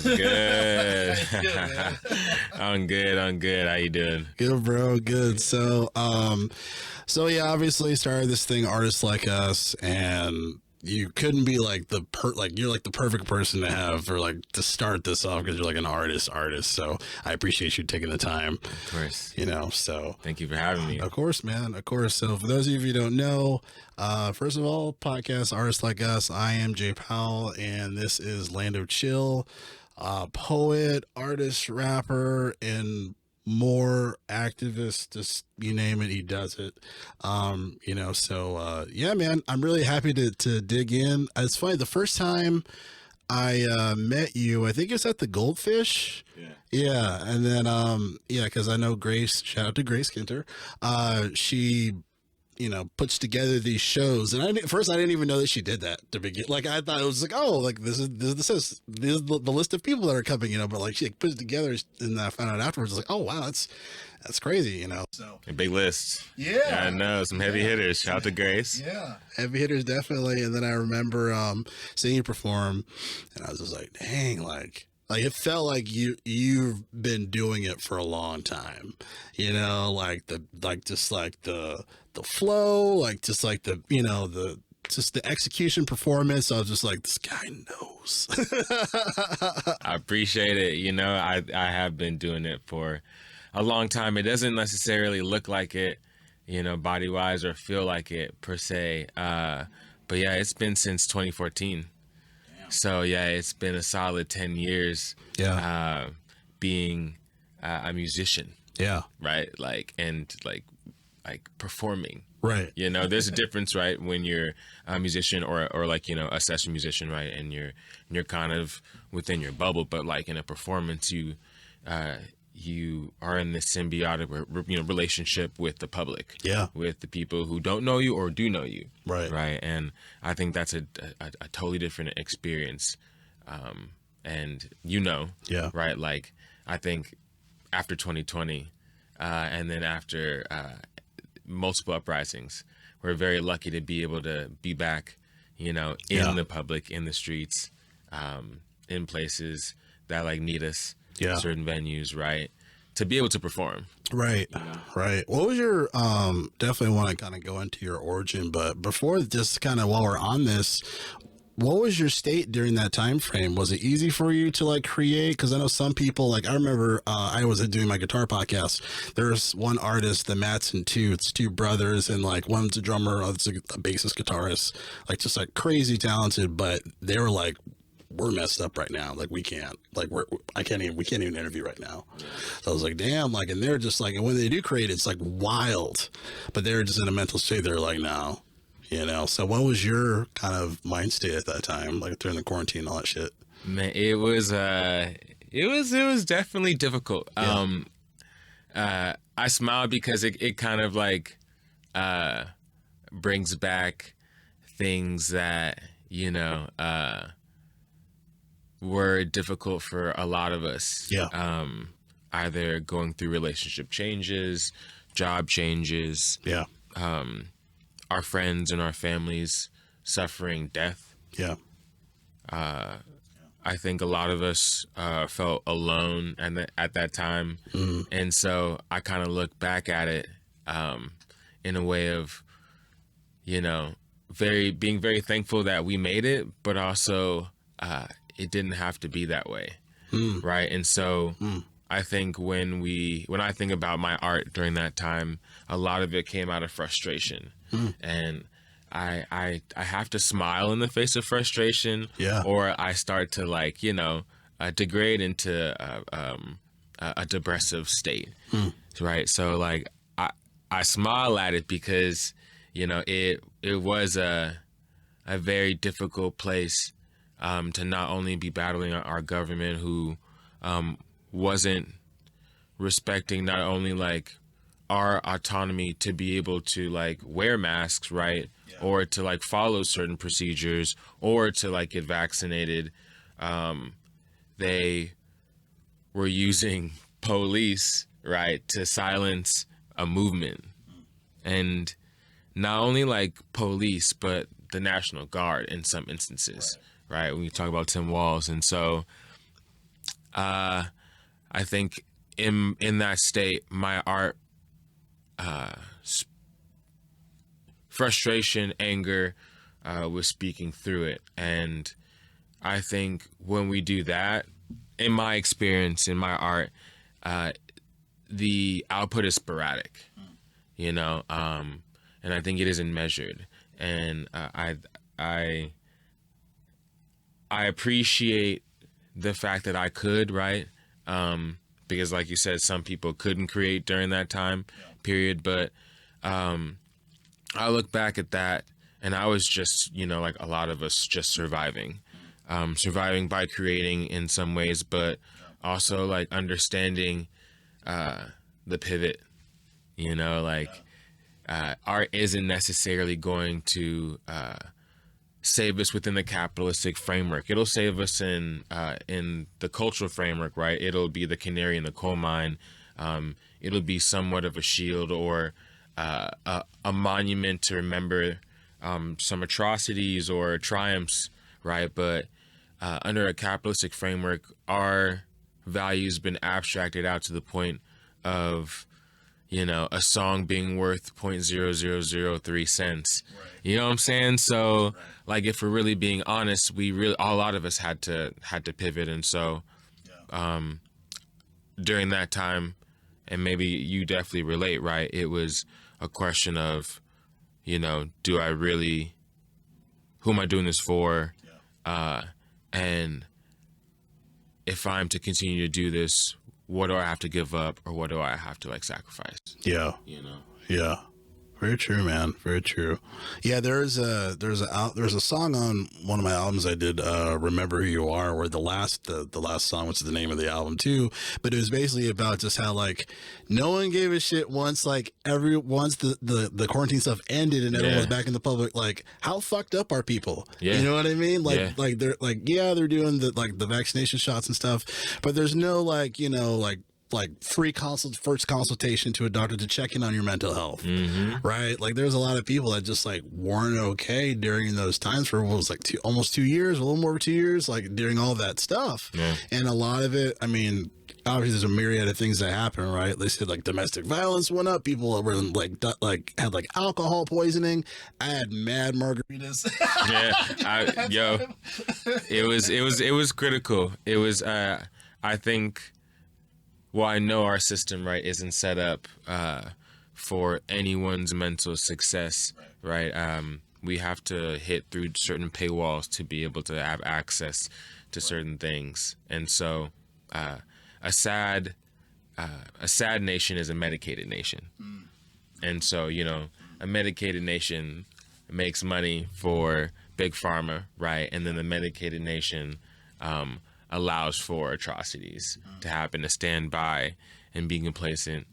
What's good? Good, man. I'm good. How you doing? Good, bro. Good. So yeah, obviously started this thing, Artists Like Us, and you couldn't be like you're like the perfect person to have or like to start this off because you're like an artist. So I appreciate you taking the time. Of course. So Thank you for having me. of course, man. Of course. So for those of you who don't know, first of all, podcast Artists Like Us. I am Jay Powell, and this is Lando Chill, poet, artist, rapper, and more activist. Just you name it, he does it. Yeah, man. I'm really happy to dig in. It's funny. The first time I met you, I think it was at the Goldfish. Yeah, and then because I know Grace. Shout out to Grace Kinter. She puts together these shows, and at first I didn't even know that she did that to begin. Like I thought it was like, oh, like this is the list of people that are coming, but like she put it together, and I found out afterwards, like, oh wow, that's crazy, So A big list. yeah, I know some heavy hitters. Shout out to Grace. yeah, heavy hitters definitely. And then I remember seeing you perform, and I was just like, dang, like it felt like you've been doing it for a long time, the flow, like just like the execution performance. I was just like, this guy knows. I appreciate it. I have been doing it for a long time. It doesn't necessarily look like it, body wise or feel like it per se. But yeah, it's been since 2014. So yeah, it's been a solid 10 years. Yeah. Being a musician. Yeah. Right. Like performing. Right. There's a difference, right, when you're a musician or like, a session musician, right, and you're kind of within your bubble, but like in a performance, you are in this symbiotic, relationship with the public, with the people who don't know you or do know you, right, and I think that's a totally different experience, and right, like I think after 2020, and then after multiple uprisings, we're very lucky to be able to be back, in the public, in the streets, in places that like need us, certain venues, right, to be able to perform. Right. What was your definitely want to kind of go into your origin, but before, just kind of while we're on this, what was your state during that time frame? Was it easy for you to like create? Because I know some people, like I remember I was doing my guitar podcast. There's one artist, the Matson two. It's two brothers, and like one's a drummer, other's a bassist, guitarist, like just like crazy talented. But they were like, we're messed up right now. Like we can't, like we can't even interview right now. So I was like, damn, like, and they're just like, and when they do create, it's like wild, but they're just in a mental state. They're like, no. So what was your kind of mind state at that time, like during the quarantine and all that shit? Man, it was definitely difficult. I smiled because it kind of like brings back things that were difficult for a lot of us. Either going through relationship changes, job changes, our friends and our families suffering death. I think a lot of us felt alone at that time. And so I kind of look back at it in a way of, being very thankful that we made it, but also it didn't have to be that way. Right. And so I think when I think about my art during that time, a lot of it came out of frustration. And I have to smile in the face of frustration, or I start to like, degrade into a depressive state. Right. So like I smile at it because, it was a very difficult place to not only be battling our government who wasn't respecting not only like our autonomy to be able to like wear masks, right, or to like follow certain procedures or to like get vaccinated. They were using police, right, to silence a movement. And not only like police, but the National Guard in some instances, right? When you talk about Tim Walz. And so I think in that state, my art, frustration, anger, was speaking through it. And I think when we do that, in my experience, in my art, the output is sporadic, you know, and I think it isn't measured. And I appreciate the fact that I could, right? Because like you said, some people couldn't create during that time period. But I look back at that and I was just, you know, like a lot of us, just surviving. Surviving by creating in some ways, but also like understanding the pivot, you know, like art isn't necessarily going to save us within the capitalistic framework. It'll save us in the cultural framework, right? It'll be the canary in the coal mine. It'll be somewhat of a shield or a monument to remember some atrocities or triumphs, right? But under a capitalistic framework, our values been abstracted out to the point of, you know, a song being worth 0.0003 cents. Right. You know what I'm saying? So, like, if we're really being honest, a lot of us had to pivot, and so, during that time, and maybe you definitely relate, right? It was a question of, you know, who am I doing this for? And if I'm to continue to do this, what do I have to give up, or what do I have to like sacrifice? Yeah. You know? Yeah. Very true, man. Very true. Yeah, there's a song on one of my albums I did, Remember Who You Are, where the last song, which is the name of the album too, but it was basically about just how like no one gave a shit once the quarantine stuff ended and everyone was back in the public. Like, how fucked up are people? You know what I mean? Like they're like, they're doing the vaccination shots and stuff, but there's no free first consultation to a doctor to check in on your mental health, right? Like, there's a lot of people that just like weren't okay during those times for what was like almost 2 years, a little more than 2 years, like during all that stuff. And a lot of it, I mean, obviously there's a myriad of things that happen, right? They said like domestic violence went up, people were had like alcohol poisoning. I had mad margaritas. It was critical. It was I think, well, I know our system, right, isn't set up for anyone's mental success, right? We have to hit through certain paywalls to be able to have access to certain things. And so a sad nation is a medicated nation. And so, you know, a medicated nation makes money for big pharma, right? And then the medicated nation allows for atrocities to happen, to stand by and be complacent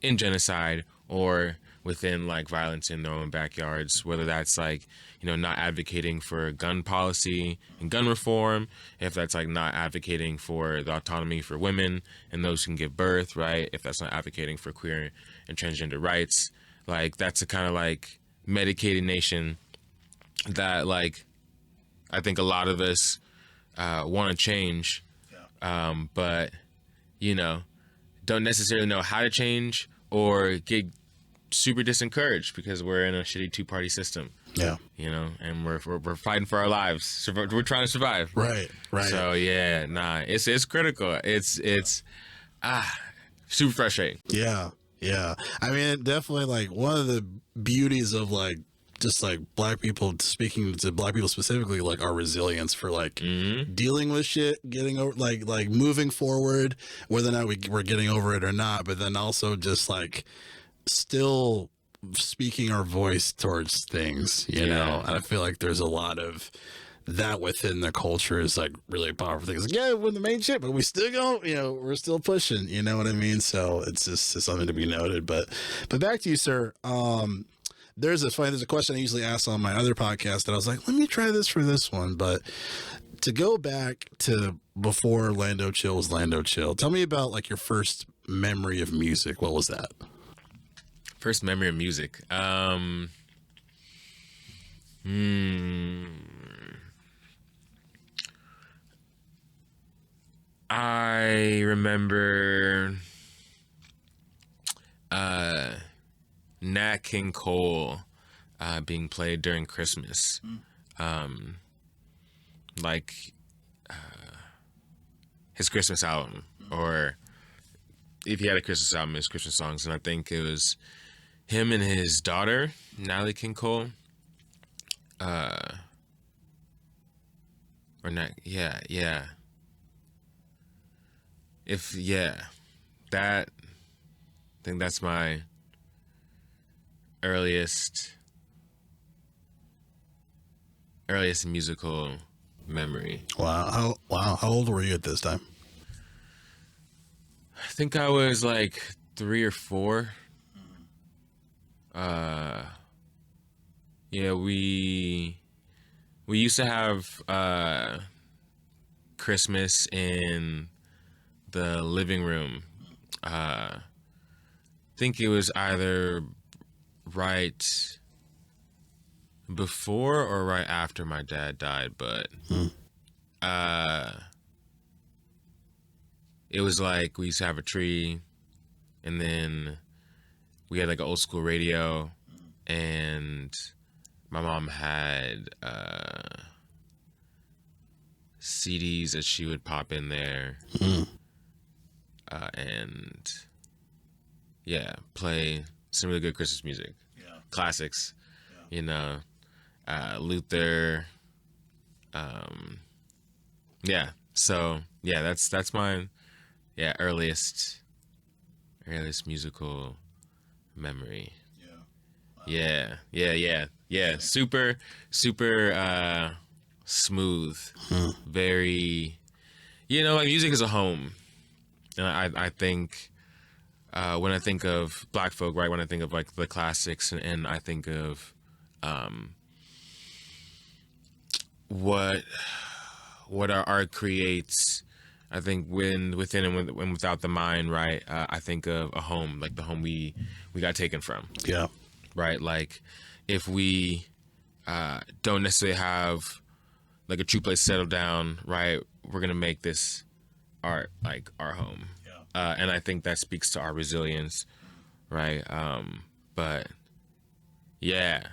in genocide or within like violence in their own backyards, whether that's like, you know, not advocating for gun policy and gun reform, if that's like not advocating for the autonomy for women and those who can give birth, right? If that's not advocating for queer and transgender rights, like that's a kind of like medicated nation that like I think a lot of us want to change, but, you know, don't necessarily know how to change or get super disencouraged because we're in a shitty two-party system. You know, and we're fighting for our lives. We're trying to survive. Right. So it's critical. It's super frustrating. Yeah. I mean, definitely like one of the beauties of like just like black people, speaking to black people specifically, like our resilience for like dealing with shit, getting over like moving forward, whether or not we're getting over it or not, but then also just like still speaking our voice towards things, you know. And I feel like there's a lot of that within the culture is like really powerful things. Like, we're the main shit, but we still go, you know, we're still pushing, you know what I mean? So it's just something to be noted. But back to you, sir. There's a question I usually ask on my other podcast that I was like, let me try this for this one. But to go back to before Lando Chill was Lando Chill, tell me about like your first memory of music. What was that? First memory of music. I remember Nat King Cole being played during Christmas. Like his Christmas album, or if he had a Christmas album, his Christmas songs. And I think it was him and his daughter, Natalie King Cole. Or not, yeah. That, I think that's my earliest musical memory. Wow. How old were you at this time? I think I was like 3 or 4. Yeah, we used to have Christmas in the living room. I think it was either right before or right after my dad died, but it was like we used to have a tree, and then we had like an old school radio, and my mom had CDs that she would pop in there, and yeah, play some really good Christmas music, classics, you know, Luther, yeah. So yeah, that's my earliest musical memory. Yeah. Super smooth. Very, like music is a home. And I think when I think of Black folk, right, when I think of like the classics, and I think of what our art creates, I think within and without the mind, right, I think of a home, like the home we got taken from. Yeah. Right, like if we don't necessarily have like a true place to settle down, right, we're gonna make this art like our home. And I think that speaks to our resilience, right? But yeah.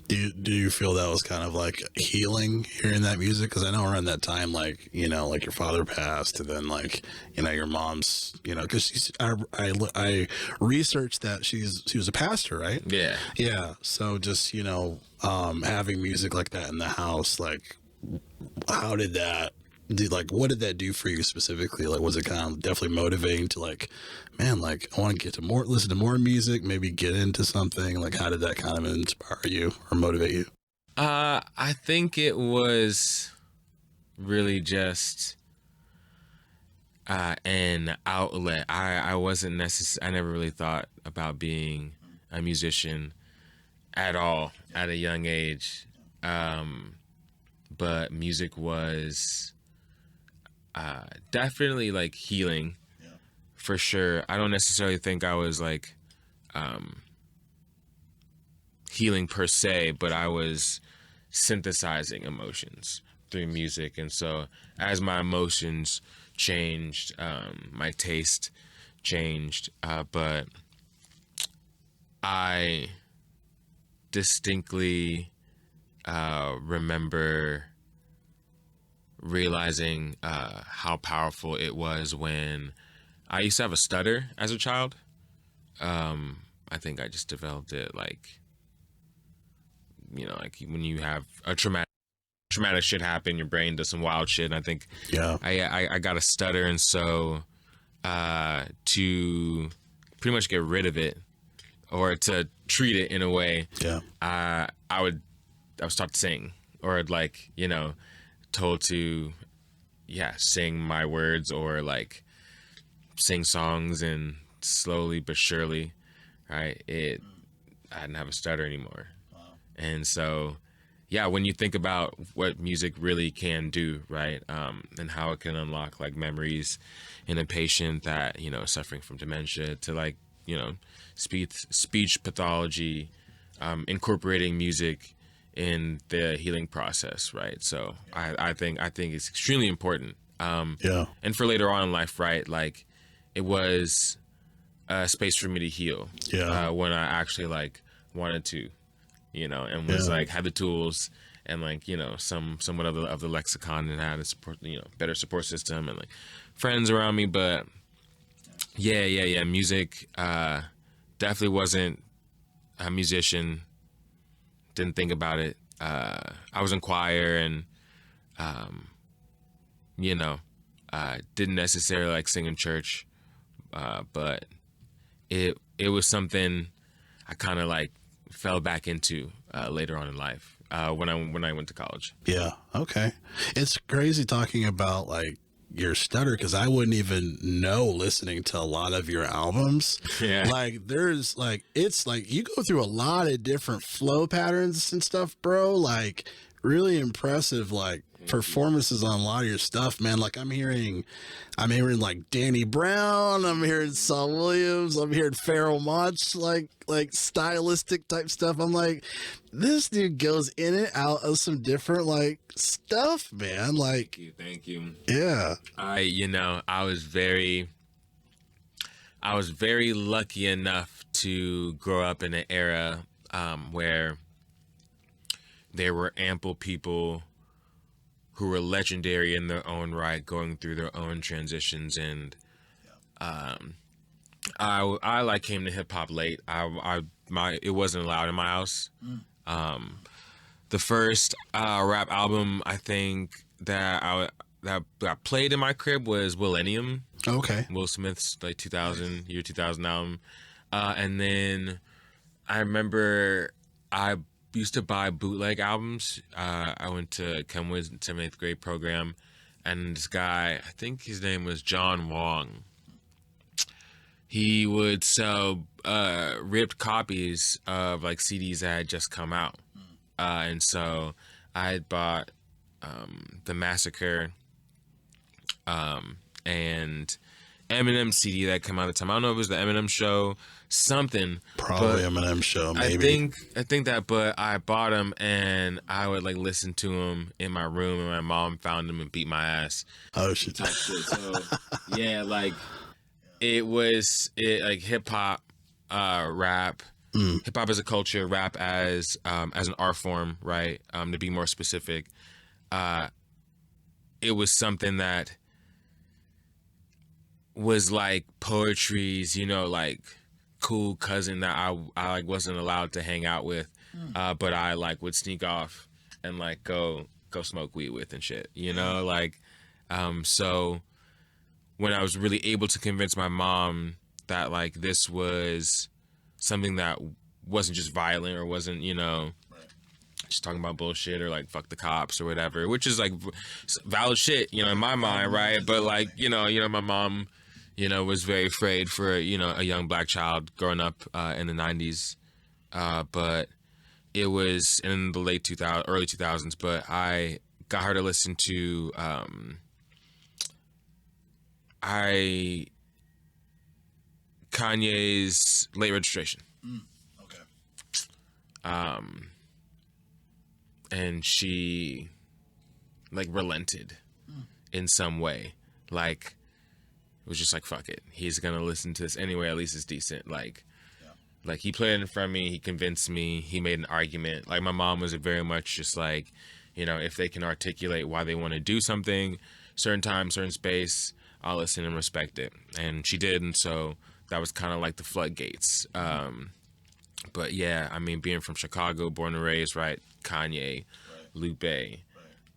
Do you feel that was kind of like healing hearing that music? Because I know around that time, like, like your father passed, and then like, your mom's, because I researched that she was a pastor, right? Yeah. So just having music like that in the house, like, how did that do? Like, what did that do for you specifically? Like, was it kind of definitely motivating to like, man, like I want to get to listen to more music, maybe get into something? Like, how did that kind of inspire you or motivate you? I think it was really just an outlet. I wasn't I never really thought about being a musician at all at a young age. But music was definitely like healing, for sure. I don't necessarily think I was like healing per se, but I was synthesizing emotions through music. And so as my emotions changed, my taste changed, but I distinctly remember realizing how powerful it was when I used to have a stutter as a child. I think I just developed it like, like when you have a traumatic shit happen, your brain does some wild shit. And I think I got a stutter, and so to pretty much get rid of it, or to treat it in a way, I was taught to sing, or like, told to sing my words, or like sing songs, and slowly but surely, right, I didn't have a stutter anymore. And so when you think about what music really can do, right, and how it can unlock like memories in a patient that is suffering from dementia, to like speech pathology, incorporating music in the healing process, right? So I think it's extremely important And for later on in life, right, like it was a space for me to heal when I actually like wanted to, you know, and was like had the tools and like, you know, somewhat of the lexicon and had a support, you know, better support system and like friends around me. But music definitely wasn't a musician. Didn't think about it. I was in choir and you know, didn't necessarily like sing in church, but it was something I kind of like fell back into later on in life when I went to college. Yeah. Okay. It's crazy talking about like your stutter because I wouldn't even know listening to a lot of your albums. Yeah. Like there's like it's like you go through a lot of different flow patterns and stuff, bro. Like really impressive like performances on a lot of your stuff, man. Like I'm hearing like Danny Brown, I'm hearing Saul Williams, I'm hearing Pharoah Monch, like stylistic type stuff. I'm like, this dude goes in and out of some different like stuff, man. Like Thank you. Yeah. I was very lucky enough to grow up in an era where there were ample people who were legendary in their own right, going through their own transitions, and I like came to hip hop late. It wasn't allowed in my house. The first rap album I think that I played in my crib was Millennium. Okay. Will Smith's like 2000 album, and then I remember I used to buy bootleg albums. I went to Kenwood's 7th grade program, and this guy, I think his name was John Wong, he would sell ripped copies of like CDs that had just come out. And so I had bought The Massacre and Eminem CD that came out at the time. I don't know if it was the Eminem show, something. Probably Eminem show, maybe. I think that, but I bought them and I would like listen to them in my room, and my mom found them and beat my ass. Oh shit! Type shit. So yeah, like it like hip hop, rap, hip hop as a culture, rap as an art form, right? To be more specific, it was something that was like poetry's, you know, like cool cousin that I like wasn't allowed to hang out with, but I like would sneak off and like go smoke weed with and shit, you know, like so when I was really able to convince my mom that like this was something that wasn't just violent or wasn't, you know, just talking about bullshit or like fuck the cops or whatever, which is like valid shit, you know, in my mind, right? But like, you know, my mom, you know, was very afraid for, you know, a young black child growing up in the 90s. But it was in the late 2000s, early 2000s, but I got her to listen to Kanye's Late Registration. Okay. And she like relented in some way. Like it was just like, fuck it, he's gonna listen to this anyway, at least it's decent. Like he played it in front of me, he convinced me, he made an argument. Like my mom was very much just like, you know, if they can articulate why they want to do something, certain time, certain space, I'll listen and respect it. And she did, and so that was kind of like the floodgates. But yeah, I mean, being from Chicago, born and raised, right? Kanye, Lupe.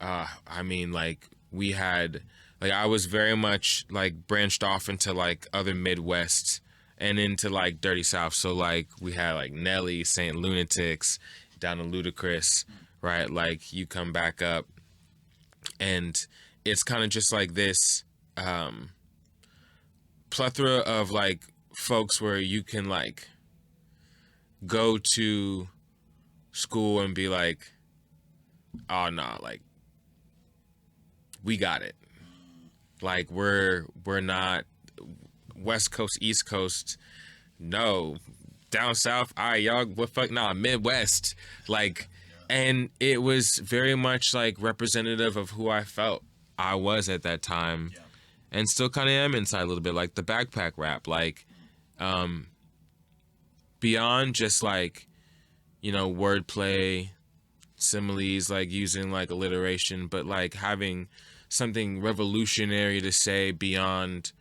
I mean, like we had, like I was very much like branched off into like other Midwest and into like Dirty South. So like we had like Nelly, Saint Lunatics, down to Ludacris, right? Like you come back up, and it's kind of just like this plethora of like folks where you can like go to school and be like, oh no, like we got it. Like we're not West Coast, East Coast, no, down south, all right, y'all, what fuck, nah, Midwest. Like, and it was very much like representative of who I felt, I was at that time, and still kind of am inside a little bit, like the backpack rap, like beyond just like, you know, wordplay, similes, like using like alliteration, but like having something revolutionary to say beyond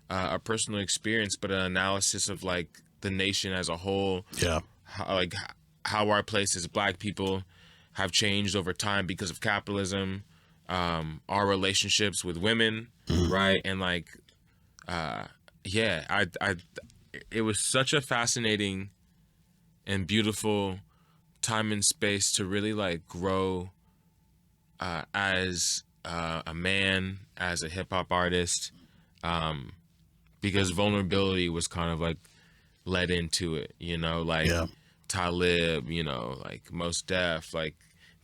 a personal experience, but an analysis of like the nation as a whole. How our place as Black people have changed over time because of capitalism, our relationships with women, right? And like, it was such a fascinating and beautiful time and space to really like grow as a man, as a hip hop artist, because vulnerability was kind of like led into it, you know, like Talib, you know, like Mos Def, like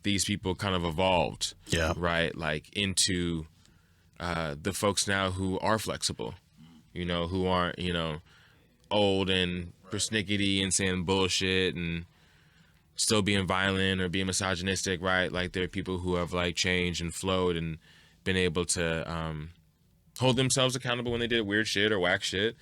these people kind of evolved, right, like into the folks now who are flexible, you know, who aren't, you know, old and persnickety and saying bullshit and still being violent or being misogynistic, right? Like there are people who have like changed and flowed and been able to hold themselves accountable when they did weird shit or whack shit,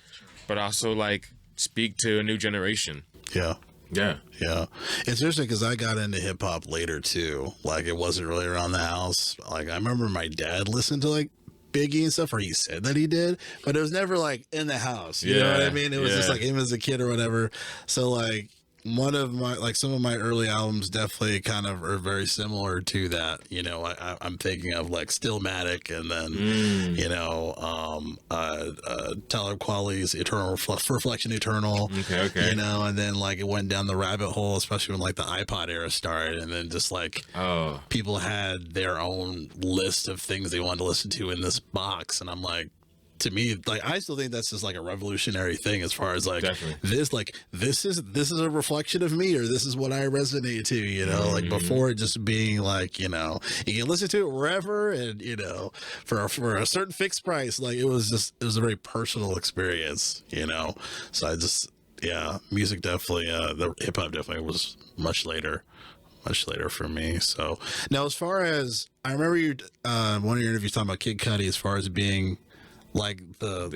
but also like speak to a new generation. Yeah. It's interesting because I got into hip hop later too. Like it wasn't really around the house. Like I remember my dad listened to like Biggie and stuff, or he said that he did, but it was never like in the house. You know what I mean? It was just like him as a kid or whatever. So like one of my, like some of my early albums definitely kind of are very similar to that. You know, I'm thinking of like Stillmatic, and then you know, Tyler Quali's Eternal Reflection Eternal. Okay. You know, and then like it went down the rabbit hole, especially when like the iPod era started, and then just like people had their own list of things they wanted to listen to in this box, and I'm like, to me, like I still think that's just like a revolutionary thing as far as like this is a reflection of me, or this is what I resonate to, you know, like before it just being like, you know, you can listen to it wherever, and you know, for a certain fixed price. Like it was a very personal experience, you know. So I just music definitely, the hip hop definitely was much later for me. So now, as far as I remember, you one of your interviews talking about Kid Cudi as far as being like the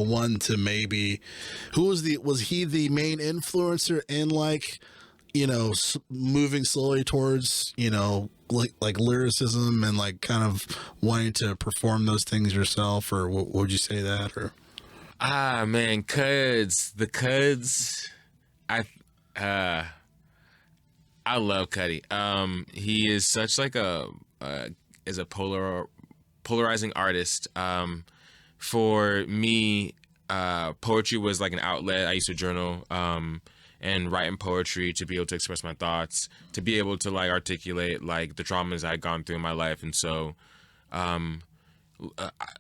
one to maybe, was he the main influencer in like, you know, moving slowly towards, you know, like lyricism and like kind of wanting to perform those things yourself, or would you say that? Or man, the Cuds, I love Cudi. He is such like is a polarizing artist. For me, poetry was like an outlet. I used to journal and write in poetry to be able to express my thoughts, to be able to like articulate like the traumas I had gone through in my life. And so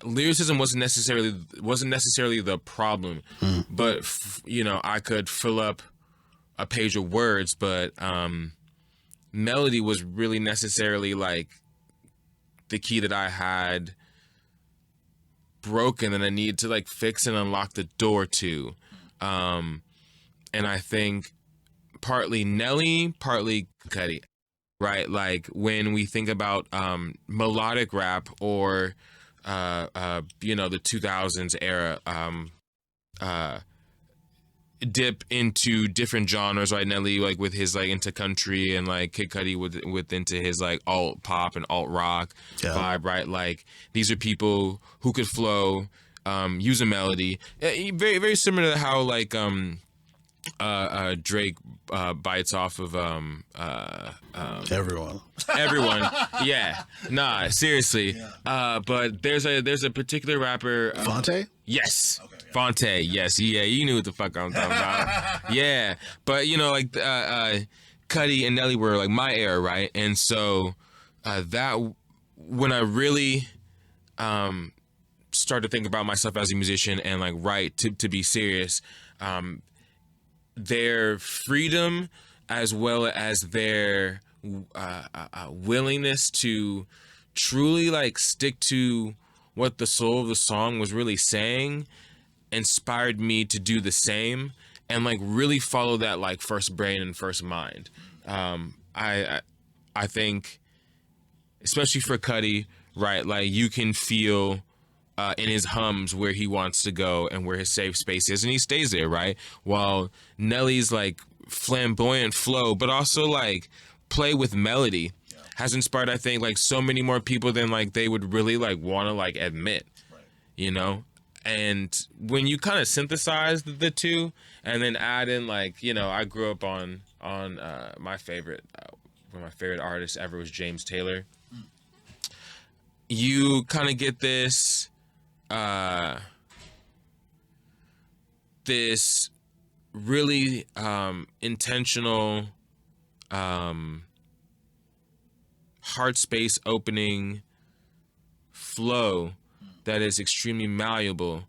lyricism wasn't necessarily the problem, but you know, I could fill up a page of words, but melody was really necessarily like the key that I had broken and I needed to like fix and unlock the door to. And I think partly Nelly, partly Cudi, right? Like when we think about melodic rap or you know, the 2000s era, dip into different genres, right? Nelly like with his like into country, and like Kid Cudi with into his like alt pop and alt rock vibe, right? Like these are people who could flow, use a melody, very very similar to how like Drake bites off of everyone. Yeah, nah, seriously. But there's a particular rapper, Fonte. Yes. Okay. Fonte, yes, you knew what the fuck I'm talking about. Yeah, but you know, like Cudi and Nelly were like my era, right? And so that when I really started to think about myself as a musician and like write to be serious, their freedom as well as their willingness to truly like stick to what the soul of the song was really saying inspired me to do the same and like really follow that like first brain and first mind. I think especially for Cudi, right? Like you can feel in his hums where he wants to go and where his safe space is, and he stays there, right? While Nelly's like flamboyant flow, but also like play with melody has inspired, I think, like so many more people than like they would really like want to like admit, you know? And when you kind of synthesize the two and then add in like, you know, I grew up on my favorite, one of my favorite artists ever was James Taylor. You kind of get this this really intentional heart space opening flow that is extremely malleable,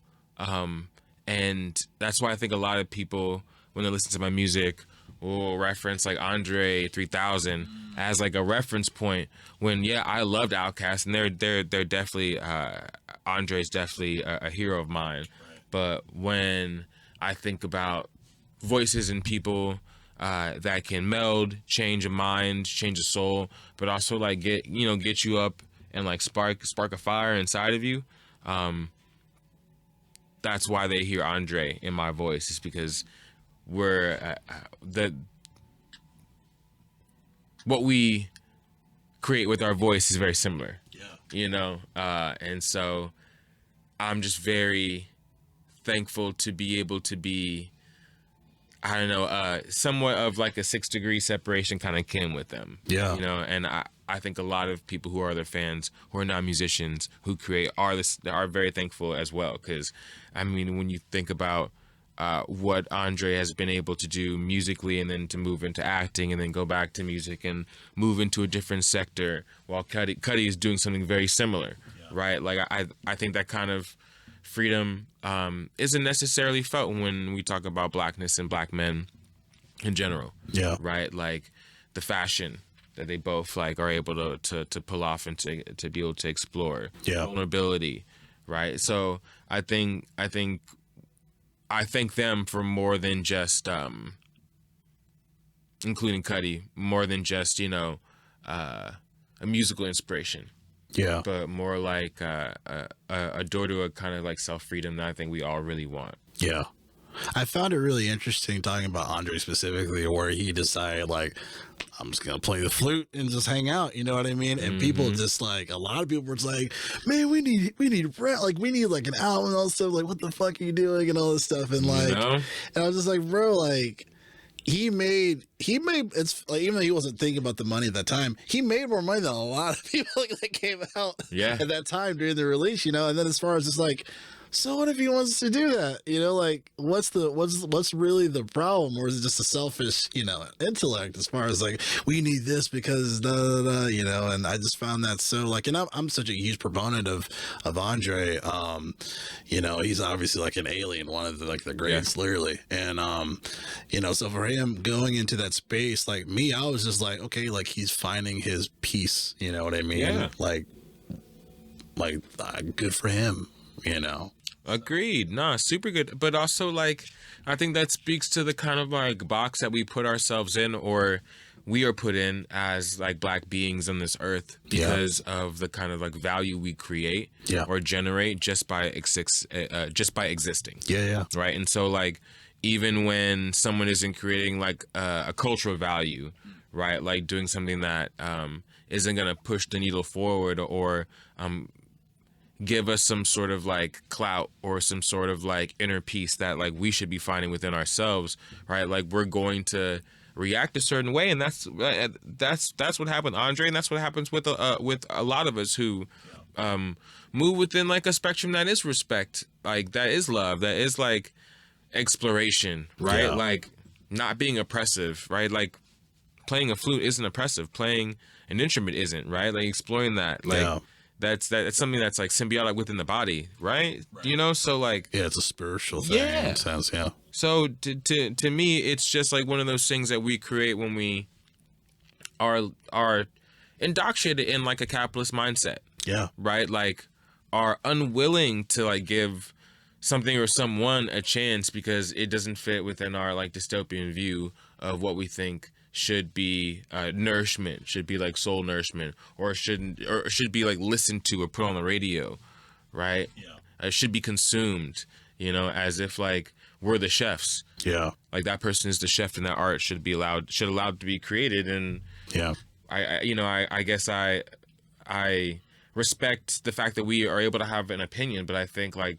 and that's why I think a lot of people, when they listen to my music, will reference like Andre 3000 as like a reference point. When I loved Outkast, and they're definitely Andre's definitely a hero of mine. But when I think about voices and people that can meld, change a mind, change a soul, but also like get you up and like spark a fire inside of you. That's why they hear Andre in my voice. Is because we're what we create with our voice is very similar. You know, and so I'm just very thankful to be able to be, I don't know, somewhat of like a 6-degree separation kind of kin with them. You know, and I think a lot of people who are their fans, who are not musicians, who create are very thankful as well. Because, I mean, when you think about what Andre has been able to do musically, and then to move into acting, and then go back to music and move into a different sector, while Cudi is doing something very similar, right? Like I think that kind of freedom isn't necessarily felt when we talk about blackness and black men in general. Right? Like the fashion that they both like are able to pull off and to be able to explore. Vulnerability, right? So I thank them for more than just including Cudi, more than just, you know, a musical inspiration. But more like a door to a kind of like self-freedom that I think we all really want. I found it really interesting talking about Andre specifically, where he decided like, I'm just gonna play the flute and just hang out, you know what I mean? And people just like, a lot of people were just like, man, we need rap, like we need like an album and all this stuff, like what the fuck are you doing and all this stuff, and like, and I was just like, bro, like he made it's like, even though he wasn't thinking about the money at that time, he made more money than a lot of people like, that came out at that time during the release, you know. And then as far as just like, so what if he wants to do that, you know, like what's really the problem, or is it just a selfish, you know, intellect as far as like, we need this because da da da, you know? And I just found that so like, and I'm such a huge proponent of Andre. You know, he's obviously like an alien, one of the like the greats, literally. And you know, so for him going into that space, like me, I was just like, okay, like he's finding his peace, you know what I mean? Like good for him, you know. Agreed. Nah, super good. But also, like, I think that speaks to the kind of like box that we put ourselves in, or we are put in as like black beings on this earth, because of the kind of like value we create or generate just by existing. Right. And so like, even when someone isn't creating like a cultural value, right, like doing something that isn't gonna push the needle forward, or give us some sort of like clout or some sort of like inner peace that like we should be finding within ourselves, right? Like we're going to react a certain way, and that's what happened to Andre, and that's what happens with a lot of us who move within like a spectrum that is respect, like that is love, that is like exploration, right? Like not being oppressive, right? Like playing a flute isn't oppressive, playing an instrument isn't, right? Like exploring that, like that's something that's like symbiotic within the body, right? You know, so like it's a spiritual thing in a sense. So to me, it's just like one of those things that we create when we are indoctrinated in like a capitalist mindset, right? Like are unwilling to like give something or someone a chance because it doesn't fit within our like dystopian view of what we think should be nourishment, should be like soul nourishment, or should be like listened to or put on the radio, right? It should be consumed, you know, as if like we're the chefs. Yeah. Like that person is the chef, and that art should be allowed to be created. And I guess I respect the fact that we are able to have an opinion, but I think like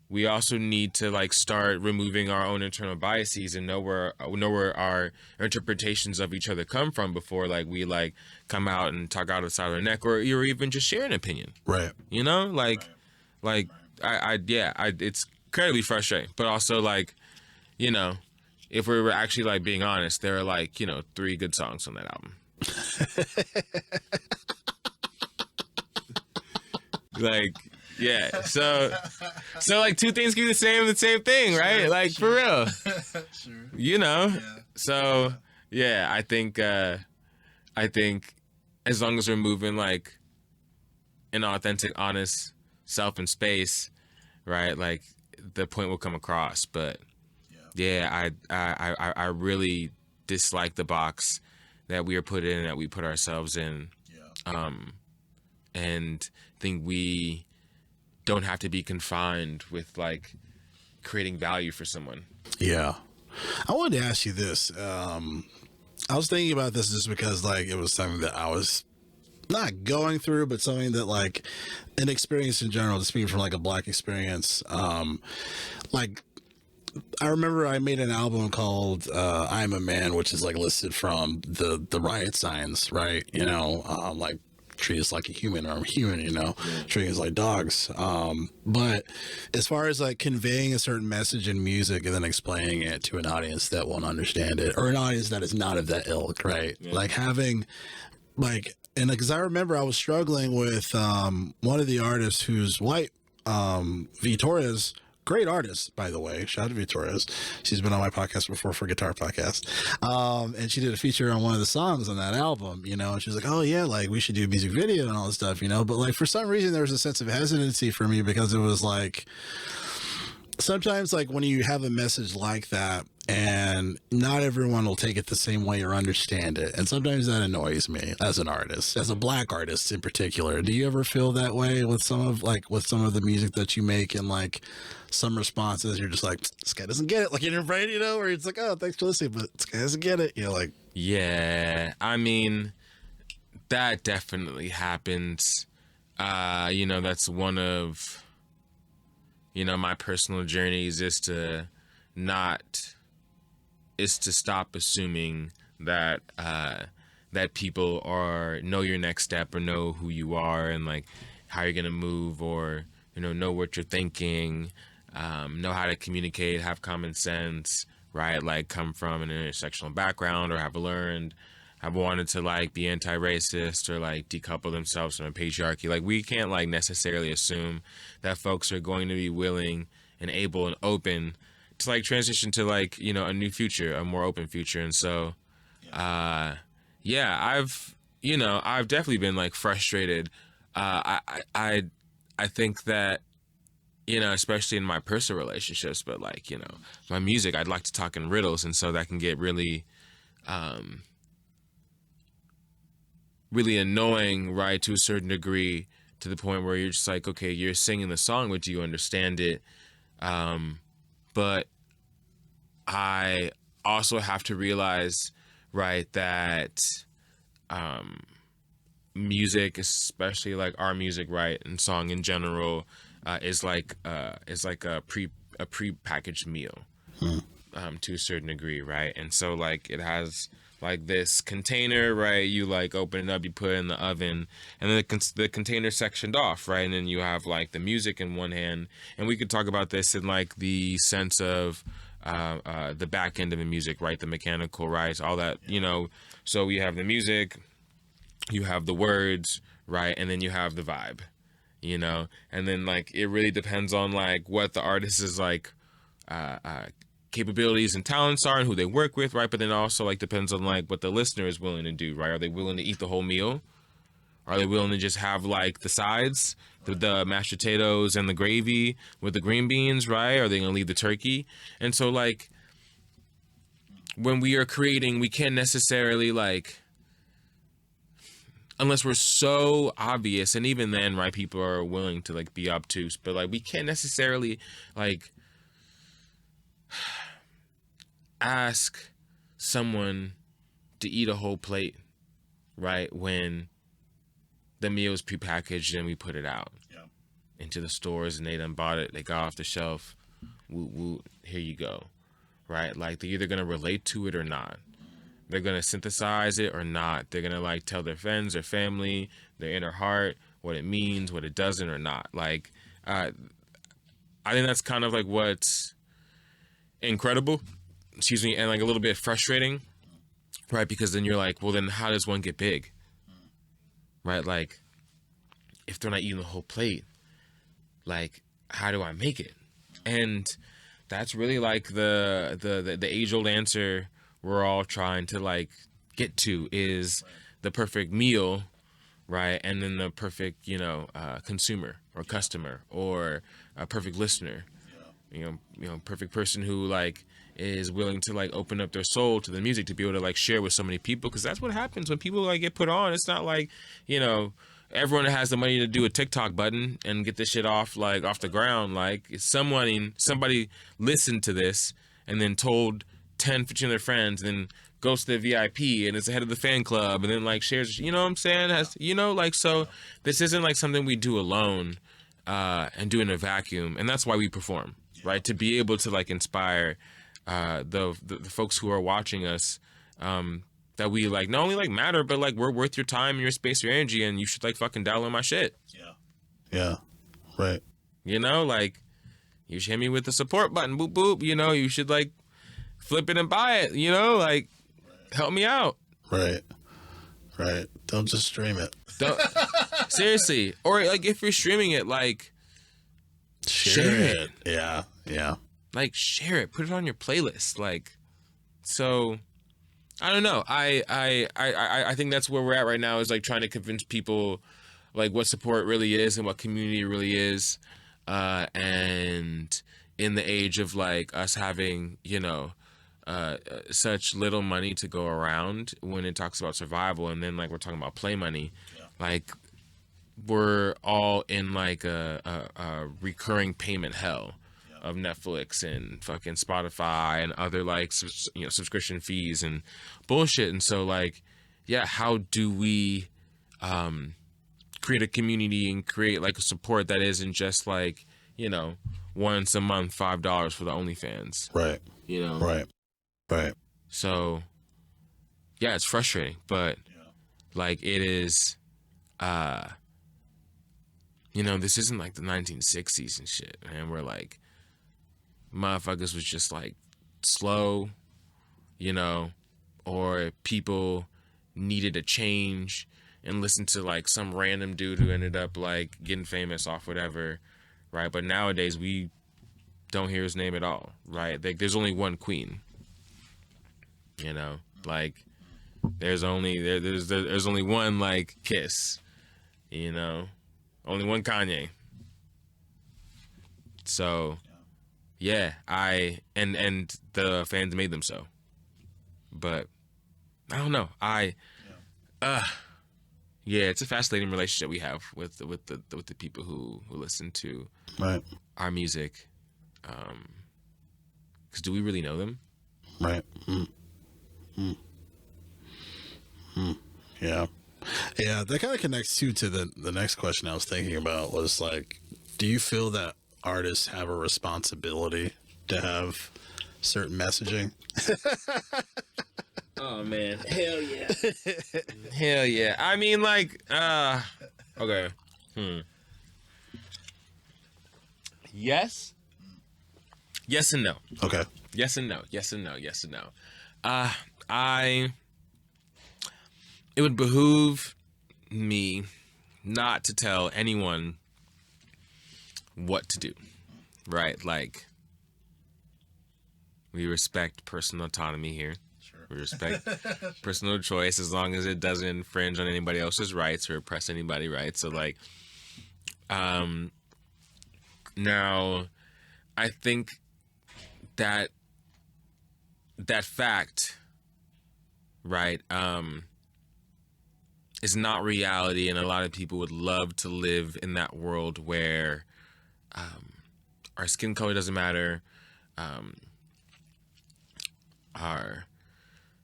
we also need to like start removing our own internal biases and know where our interpretations of each other come from before like we like come out and talk out of the side of our neck, or even just share an opinion. Right. You know, like it's incredibly frustrating, but also like, you know, if we were actually like being honest, there are like, you know, 3 good songs on that album. Like, yeah, so like 2 things can be the same thing, right? Sure, like for real. Sure. You know. Yeah. So yeah, I think as long as we're moving like an authentic, honest self in space, right? Like the point will come across. But yeah, I really dislike the box that we are put in, that we put ourselves in. Yeah. And think we don't have to be confined with like creating value for someone. Yeah. I wanted to ask you this. I was thinking about this just because like it was something that I was not going through, but something that like an experience in general, to speak from like a Black experience. Like I remember I made an album called I'm a Man, which is like listed from the riot signs, right? You know, like treat us like a human, or I'm human, you know, treating us like dogs. But as far as like conveying a certain message in music and then explaining it to an audience that won't understand it, or an audience that is not of that ilk, right? Yeah. Like having like, and because I remember I was struggling with one of the artists who's white, V Torres. Great artist, by the way. Shout out to Victoria's. She's been on my podcast before for Guitar Podcast. And she did a feature on one of the songs on that album, you know, and she's like, oh yeah, like we should do a music video and all this stuff, you know, but like for some reason there was a sense of hesitancy for me, because it was like, sometimes like when you have a message like that and not everyone will take it the same way or understand it, and sometimes that annoys me as an artist, as a Black artist in particular. Do you ever feel that way with some of the music that you make, and like some responses you're just like, this guy doesn't get it, like in your brain, you know, or it's like, oh, thanks for listening, but this guy doesn't get it, you know, like. Yeah, I mean, that definitely happens. You know, that's one of, you know, my personal journeys is to stop assuming that that people know your next step, or know who you are, and like how you're gonna move, or you know what you're thinking, know how to communicate, have common sense, right? Like come from an intersectional background, or have wanted to like be anti-racist, or like decouple themselves from a patriarchy. Like we can't like necessarily assume that folks are going to be willing and able and open to like transition to like, you know, a new future, a more open future. And so I've definitely been like frustrated. I think that, you know, especially in my personal relationships, but like, you know, my music, I'd like to talk in riddles, and so that can get really really annoying, right, to a certain degree, to the point where you're just like, okay, you're singing the song, but do you understand it? But I also have to realize, right, that music, especially like our music, right, and song in general, is like a pre-packaged meal to a certain degree, right? And so like it has like this container, right? You like open it up, you put it in the oven, and then the container sectioned off, right? And then you have like the music in one hand, and we could talk about this in like the sense of the back end of the music, right? The mechanical, right? All that, you know. So you have the music, you have the words, right? And then you have the vibe, you know. And then like it really depends on like what the artist is like capabilities and talents are, and who they work with, right? But then also like depends on like what the listener is willing to do, right? Are they willing to eat the whole meal? Are they willing to just have like the sides, the mashed potatoes and the gravy with the green beans, right? Are they gonna leave the turkey? And so like when we are creating, we can't necessarily like, unless we're so obvious, and even then, right, people are willing to like be obtuse, but like we can't necessarily like ask someone to eat a whole plate, right, when the meal is prepackaged and we put it out into the stores and they done bought it, they got off the shelf, woo woo, here you go, right? Like they're either gonna relate to it or not. They're gonna synthesize it or not. They're gonna like tell their friends, their family, their inner heart, what it means, what it doesn't or not. Like, I think that's kind of like what's incredible, excuse me, and like a little bit frustrating, right? Because then you're like, well, then how does one get big, right? Like, if they're not eating the whole plate, like, how do I make it? And that's really like the age-old answer we're all trying to like get to is the perfect meal, right? And then the perfect, consumer or customer or a perfect listener, perfect person who like is willing to like open up their soul to the music to be able to like share with so many people. Because that's what happens when people like get put on. It's not like, everyone has the money to do a TikTok button and get this shit off the ground. Like it's somebody listened to this and then told 10, 15 of their friends, and then goes to the VIP and is the head of the fan club and then like shares, you know what I'm saying? So this isn't like something we do alone and do in a vacuum. And that's why we perform, right? To be able to like inspire the folks who are watching us, that we like not only like matter, but like we're worth your time, your space, your energy, and you should like fucking download my shit. Yeah. Right. Like you should hit me with the support button, boop boop, you should like flip it and buy it, like help me out. Right. Don't just stream it. Don't seriously. Or like if you're streaming it, like share it. Yeah. Like share it. Put it on your playlist. Like, so I don't know. I think that's where we're at right now, is like trying to convince people like what support really is and what community really is. And in the age of like us having, such little money to go around when it talks about survival, and then like we're talking about play money, like we're all in like a recurring payment hell of Netflix and fucking Spotify and other like subscription fees and bullshit. And so like, how do we create a community and create like a support that isn't just like, once a month $5 for the OnlyFans, right? Right. So it's frustrating, but like it is this isn't like the 1960s and shit, man. We're like motherfuckers was just like slow, or people needed a change and listened to like some random dude who ended up like getting famous off whatever, right? But nowadays we don't hear his name at all, right? Like there's only one queen, like there's only one like Kiss, only one Kanye. So and the fans made them so. But I don't know. It's a fascinating relationship we have with the people who listen to our music. 'Cause do we really know them? Right. Yeah. That kind of connects to the next question I was thinking about, was like, do you feel that artists have a responsibility to have certain messaging? Oh man, hell yeah. Hell yeah. I mean, like, okay. Yes and no. Okay. Yes and no. It would behoove me not to tell anyone what to do, right? Like, we respect personal autonomy here. Sure. We respect personal choice as long as it doesn't infringe on anybody else's rights or oppress anybody's rights. So, like, now, I think that that fact, right, is not reality, and a lot of people would love to live in that world where our skin color doesn't matter, our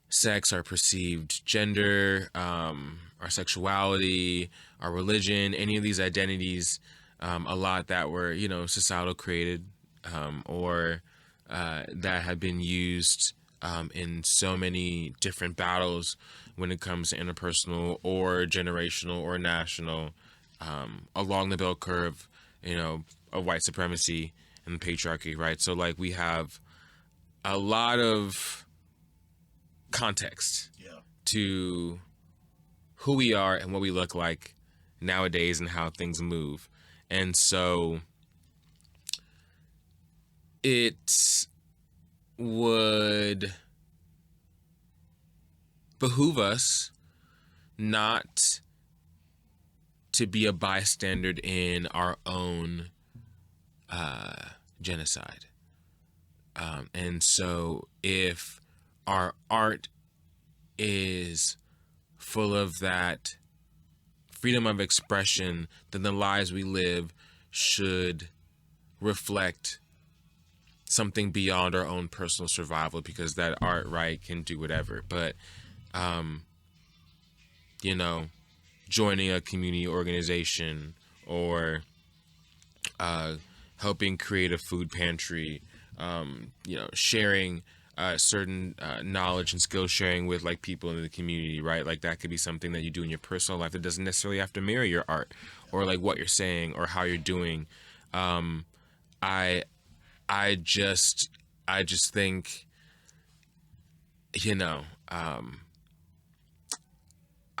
sex, our perceived gender, our sexuality, our religion, any of these identities, a lot that were, societal created, or that have been used in so many different battles when it comes to interpersonal or generational or national, along the bell curve, of white supremacy and the patriarchy, right? So like we have a lot of context to who we are and what we look like nowadays and how things move. And so it would behoove us not to be a bystander in our own genocide. And so if our art is full of that freedom of expression, then the lives we live should reflect something beyond our own personal survival, because that art, right, can do whatever. But, joining a community organization or helping create a food pantry, sharing certain knowledge and skill sharing with like people in the community, right? Like that could be something that you do in your personal life that doesn't necessarily have to mirror your art or like what you're saying or how you're doing. I just think,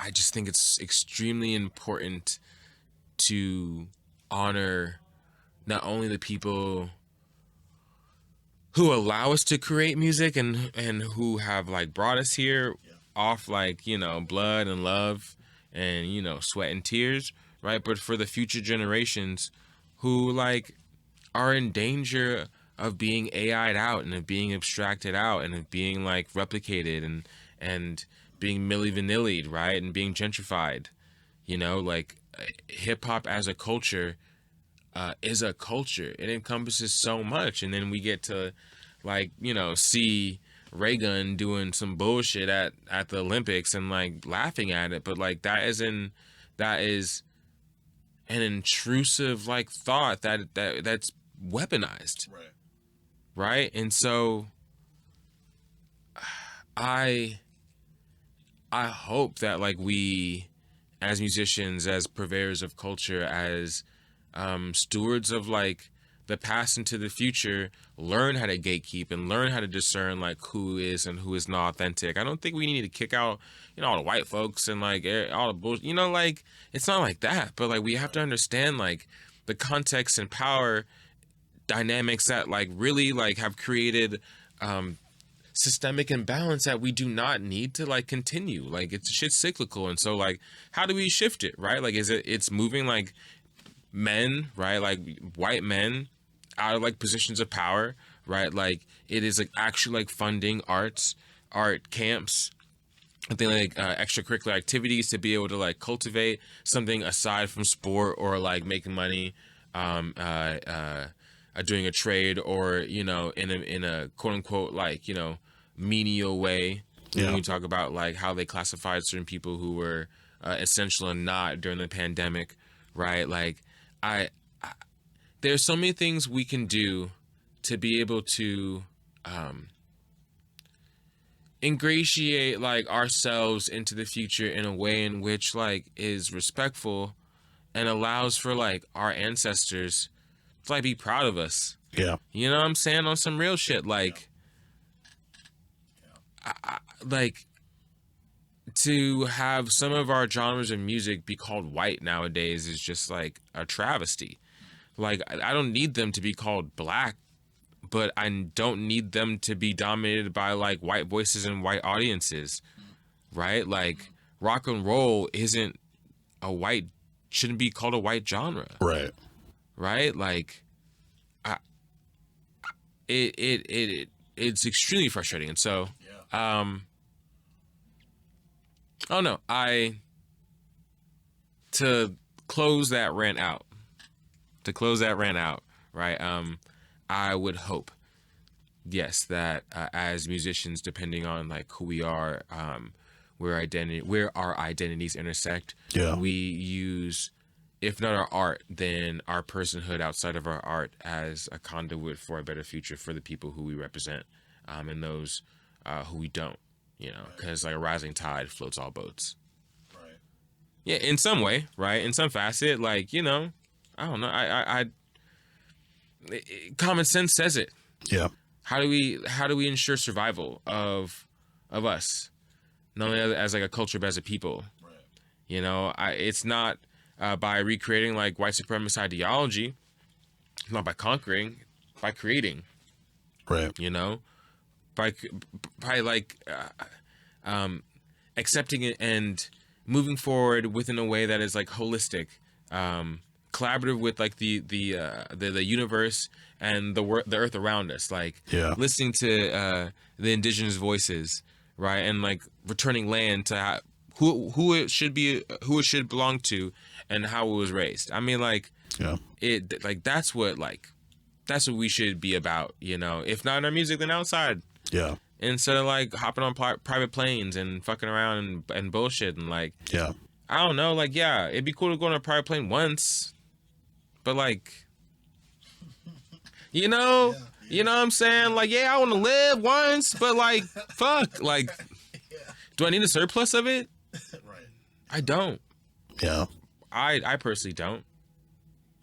I just think it's extremely important to honor not only the people who allow us to create music and who have like brought us here off like, blood and love and, sweat and tears, right? But for the future generations who like are in danger of being AI'd out and of being abstracted out and of being like replicated and being milli vanillied, right? And being gentrified, like hip hop as a culture is a culture. It encompasses so much. And then we get to like, see Reagan doing some bullshit at the Olympics and like laughing at it. But like that is an intrusive like thought that's weaponized. Right. And so I hope that like we as musicians, as purveyors of culture, as stewards of like the past into the future, learn how to gatekeep and learn how to discern like who is and who is not authentic. I don't think we need to kick out, all the white folks and like all the bullshit, like it's not like that, but like we have to understand like the context and power dynamics that like really like have created systemic imbalance that we do not need to like continue. Like it's shit's cyclical. And so like how do we shift it, right? Like it's moving like men, right? Like white men out of like positions of power, right? Like it is like actually like funding art camps, I think like extracurricular activities to be able to like cultivate something aside from sport or like making money, doing a trade or, in a quote unquote, like, menial way. When we talk about like how they classified certain people who were essential and not during the pandemic, right? Like there's so many things we can do to be able to ingratiate like ourselves into the future in a way in which like is respectful and allows for like our ancestors to like be proud of us. Yeah. You know what I'm saying? On some real shit. Like, like to have some of our genres of music be called white nowadays is just like a travesty. Like, I don't need them to be called black, but I don't need them to be dominated by like white voices and white audiences, right? Like rock and roll shouldn't be called a white genre. Right? Like it it's extremely frustrating. And so, oh no, to close that rant out, right? I would hope, yes, that as musicians, depending on like who we are, where our identities intersect, we use, if not our art, then our personhood outside of our art as a conduit for a better future for the people who we represent, and those who we don't, because like a rising tide floats all boats. Right. Yeah, in some way, right? In some facet, like, I don't know. Common sense says it. Yeah. How do we ensure survival of us, not only as like a culture but as a people? Right. It's not by recreating like white supremacist ideology, not by conquering, by creating. Right. By like accepting it and moving forward within a way that is like holistic, collaborative with like the universe and the earth around us, like listening to the indigenous voices, right, and like returning land to who it should belong to and how it was raised. I mean, like, it like that's what we should be about, if not in our music, then outside. Yeah. Instead of like hopping on private planes and fucking around and bullshit and like, I don't know, like, it'd be cool to go on a private plane once, but like, you know what I'm saying? Like, I want to live once, but like, fuck, like, do I need a surplus of it? Right. I don't. Yeah. I personally don't.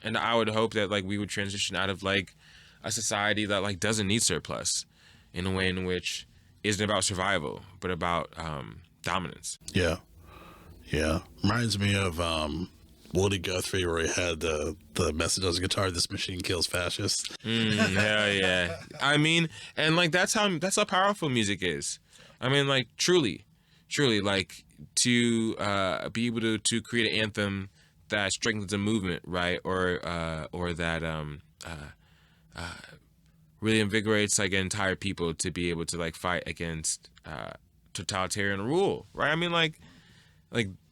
And I would hope that like we would transition out of like a society that like doesn't need surplus in a way in which isn't about survival, but about dominance. Yeah. Yeah. Reminds me of Woody Guthrie, where he had the message on his guitar, "This machine kills fascists." Hell yeah. I mean, and like that's how powerful music is. I mean, like truly, like to be able to create an anthem that strengthens a movement, right? Or that really invigorates like an entire people to be able to like fight against totalitarian rule, right? I mean, like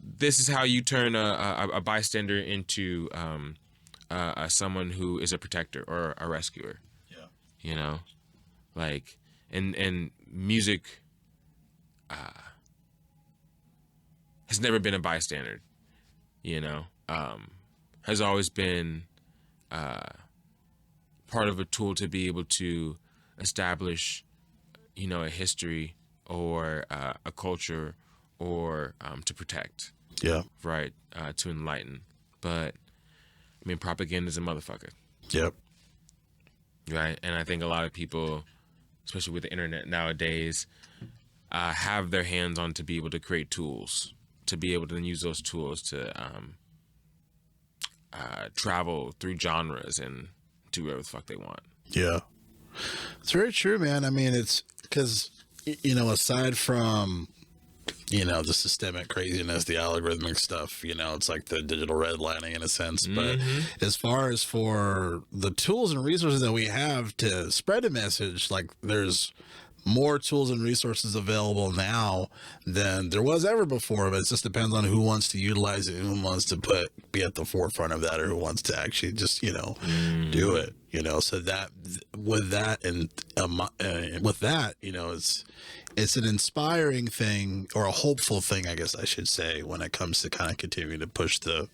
this is how you turn a bystander into someone who is a protector or a rescuer. Yeah. Like and music has never been a bystander. Has always been part of a tool to be able to establish, a history or a culture or to protect. Yeah. Right. To enlighten. But, I mean, propaganda is a motherfucker. Yep. Right. And I think a lot of people, especially with the internet nowadays, have their hands on to be able to create tools, to be able to then use those tools to travel through genres and do whatever the fuck they want. Yeah. It's very true, man. I mean, it's because, aside from, the systemic craziness, the algorithmic stuff, it's like the digital redlining in a sense. But as far as for the tools and resources that we have to spread a message, like there's more tools and resources available now than there was ever before, but it just depends on who wants to utilize it, who wants to be at the forefront of that, or who wants to actually just do it, so that with that and with that, it's an inspiring thing, or a hopeful thing, I guess I should say, when it comes to kind of continuing to push the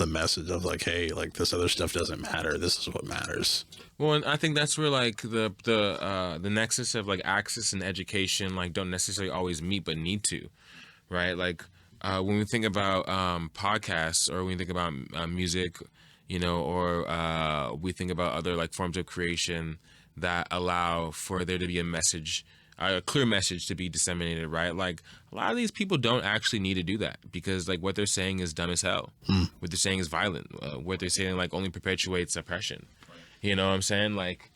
message of like, hey, like this other stuff doesn't matter, this is what matters. Well, and I think that's where like the nexus of like access and education like don't necessarily always meet, but need to, right? Like when we think about podcasts, or when we think about music, or we think about other like forms of creation that allow for there to be a message, a clear message to be disseminated, right? Like a lot of these people don't actually need to do that, because like what they're saying is dumb as hell. What they're saying is violent. What they're saying like only perpetuates oppression. You know what I'm saying? Like,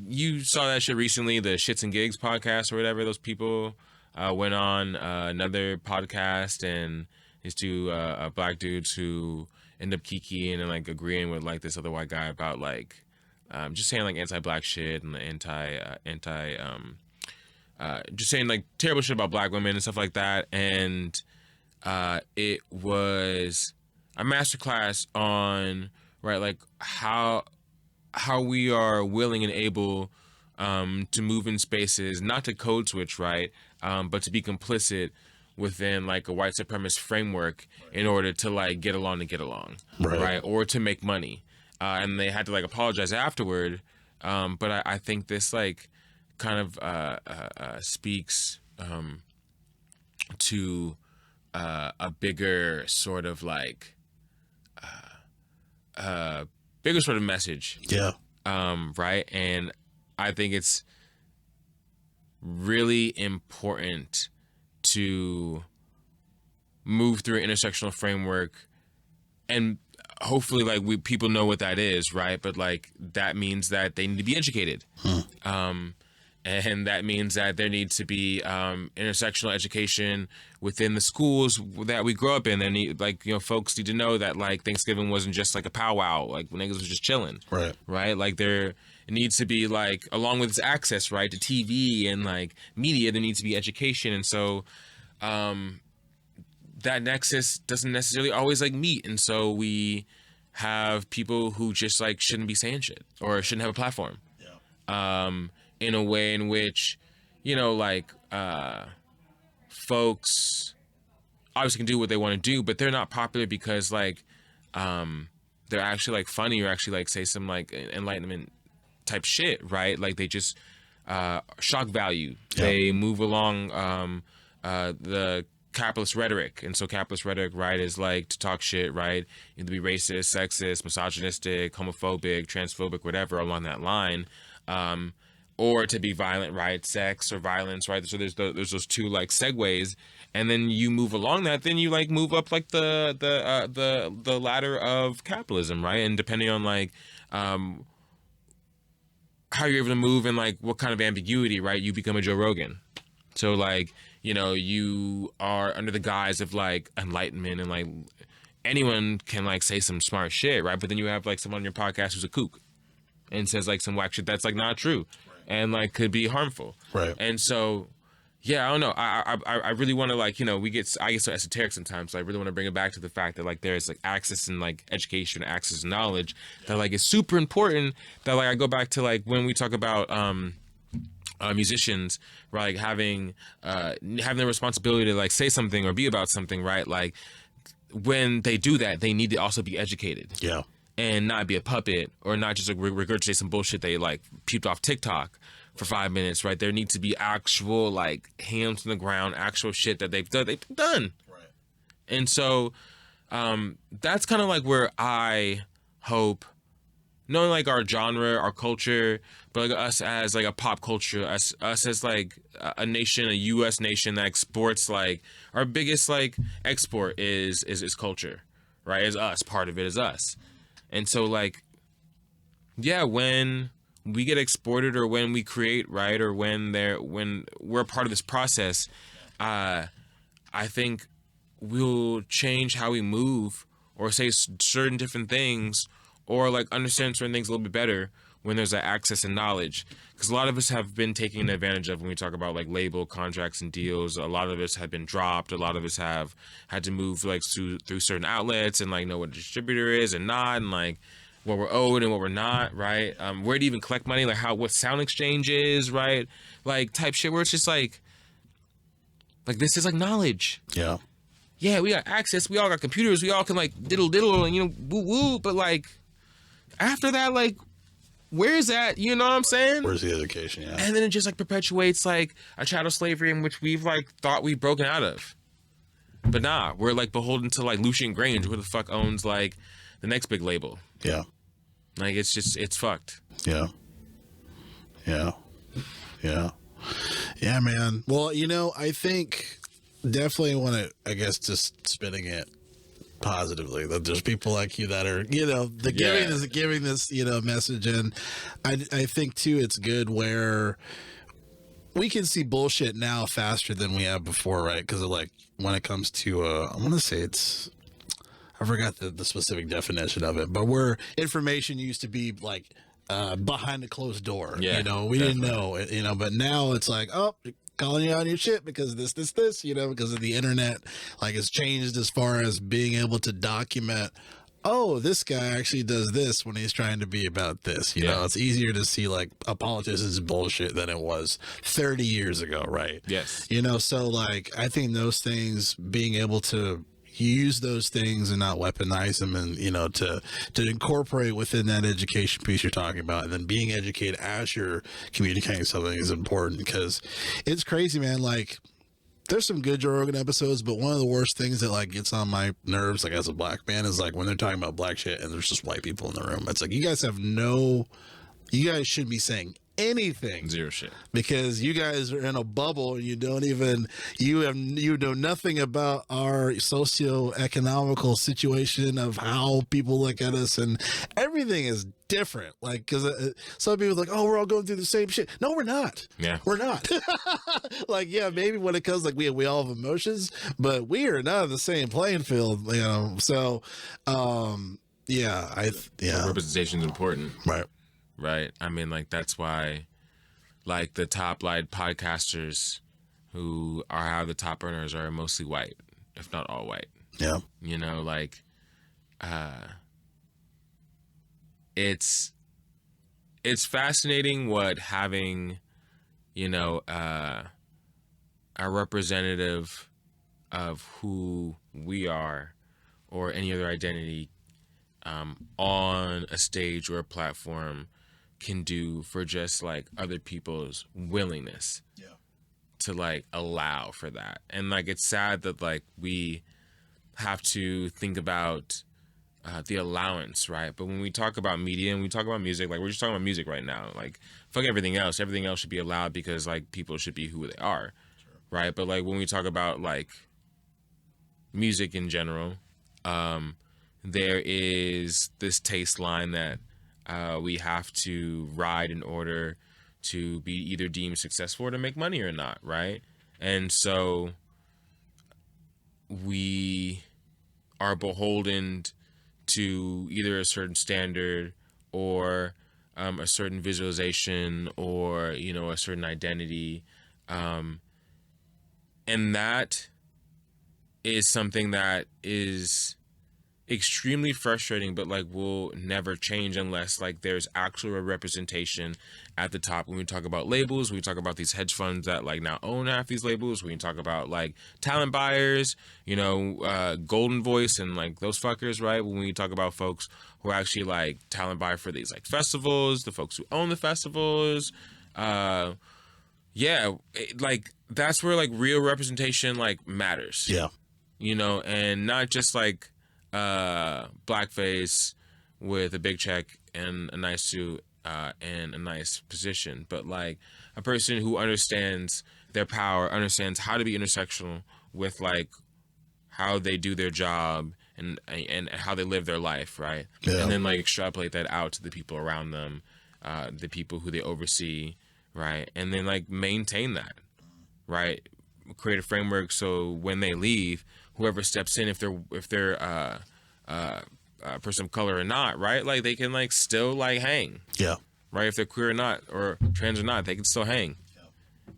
you saw that shit recently, the Shits and Gigs podcast or whatever. Those people went on another podcast, and these two black dudes who end up kikiing and like agreeing with like this other white guy about like just saying like anti-black shit and just saying like terrible shit about black women and stuff like that. And it was a masterclass on like how we are willing and able to move in spaces, not to code switch, right, but to be complicit within like a white supremacist framework in order to like get along, right, or to make money. And they had to like apologize afterward. But I think this like kind of speaks to a bigger sort of like bigger sort of message. Yeah. Right. And I think it's really important to move through an intersectional framework, and hopefully like people know what that is, right? But like that means that they need to be educated. And that means that there needs to be intersectional education within the schools that we grow up in. And like, folks need to know that like Thanksgiving wasn't just like a powwow, like when niggas was just chilling. Right. Like there needs to be like, along with this access, right, to TV and like media, there needs to be education. And so that nexus doesn't necessarily always like meet. And so we have people who just like shouldn't be saying shit or shouldn't have a platform. In a way in which, like folks obviously can do what they want to do, but they're not popular because like they're actually like funny or actually like say some like enlightenment type shit, right? Like they just shock value. They move along the capitalist rhetoric. And so capitalist rhetoric, right, is like to talk shit, right? Either be racist, sexist, misogynistic, homophobic, transphobic, whatever along that line. Or to be violent, right? Sex or violence, right? So there's those two like segues, and then you move along that, then you like move up like the ladder of capitalism, right? And depending on like how you're able to move and like what kind of ambiguity, right? You become a Joe Rogan. So like, you are under the guise of like enlightenment and like anyone can like say some smart shit, right? But then you have like someone on your podcast who's a kook and says like some whack shit that's like not true. And like could be harmful, right? And so, yeah, I don't know. I really want to like I get so esoteric sometimes. So I really want to bring it back to the fact that like there's like access and like education, access to knowledge that like is super important. That like I go back to like when we talk about musicians, right? Like having the responsibility to like say something or be about something, right? Like when they do that, they need to also be educated. Yeah. And not be a puppet or not just like regurgitate some bullshit they like peeped off TikTok for 5 minutes, right? There needs to be actual like hands on the ground, actual shit that they've done. Right. And so that's kind of like where I hope, knowing like our genre, our culture, but like us as like a pop culture, us as like a nation, a U.S. nation that exports, like our biggest like export is culture, right? Is us. Part of it is us. And so like, yeah, when we get exported or when we create, right, or when we're a part of this process, I think we'll change how we move or say certain different things or like understand certain things a little bit better when there's that access and knowledge. Because a lot of us have been taken advantage of when we talk about like label contracts and deals. A lot of us have been dropped. A lot of us have had to move like through certain outlets and like know what a distributor is and not, and like what we're owed and what we're not, right? Where to even collect money, like what Sound Exchange is, right? Like type shit where it's just like this is like knowledge. Yeah. Yeah, we got access. We all got computers. We all can like diddle and woo woo. But like after that, like, where's that? You know what I'm saying? Where's the education? Yeah. And then it just like perpetuates like a chattel slavery in which we've like thought we've broken out of. But nah, we're like beholden to like Lucian Grange, who the fuck owns like the next big label. Yeah. Like it's fucked. Yeah. Yeah. Yeah. Yeah, man. Well, I think definitely want to, I guess, just spinning it positively, that there's people like you that are giving this message. And I think too it's good where we can see bullshit now faster than we have before, right? Because like when it comes to I want to say I forgot the specific definition of it, but where information used to be like behind the closed door. Yeah, You know, we didn't know, you know, but now it's like, oh, calling you on your shit because this, you know, because of the internet, like it's changed as far as being able to document, oh, this guy actually does this when he's trying to be about this. You know, it's easier to see like a politician's bullshit than it was 30 years ago, right? Yes. You know, so like I think those things, being able to use those things and not weaponize them, and you know, to incorporate within that education piece you're talking about, and then being educated as you're communicating something is important, because it's crazy, man. Like there's some good Joe Rogan episodes, but one of the worst things that like gets on my nerves, like as a black man, is like when they're talking about black shit and there's just white people in the room. It's like, you guys shouldn't be saying anything. Zero shit. Because you guys are in a bubble. You know nothing about our socio-economical situation of how people look at us, and everything is different. Like, because some people are like, oh, we're all going through the same shit. No, we're not. Yeah, we're not. Like, yeah, maybe when it comes, like we all have emotions, but we are not on the same playing field. You know, so representation is important. Right. I mean, like, that's why, like, the top like podcasters who have the top earners are mostly white, if not all white. Yeah. You know, like, it's fascinating what having, you know, a representative of who we are or any other identity on a stage or a platform can do for just like other people's willingness to like allow for that. And like, it's sad that like we have to think about the allowance, right? But when we talk about media and we talk about music, like we're just talking about music right now, like fuck everything else should be allowed because like people should be who they are. Sure. Right? But like when we talk about like music in general, there is this taste line that we have to ride in order to be either deemed successful or to make money or not, right? And so we are beholden to either a certain standard or a certain visualization or, you know, a certain identity. And that is something that is extremely frustrating, but like will never change unless like there's actual representation at the top. When we talk about labels, we talk about these hedge funds that like now own half these labels. We talk about like talent buyers, you know, Golden Voice and like those fuckers, right? When we talk about folks who actually like talent buy for these like festivals, the folks who own the festivals, like that's where like real representation like matters. Yeah. You know, and not just like blackface with a big check and a nice suit and a nice position, but like a person who understands their power, understands how to be intersectional with like how they do their job and how they live their life, right? Yeah. And then like extrapolate that out to the people around them, the people who they oversee, right? And then like maintain that, right? Create a framework so when they leave, whoever steps in, if they're a person of color or not, right? Like they can like still like hang. Yeah. Right. If they're queer or not, or trans or not, they can still hang. Yeah.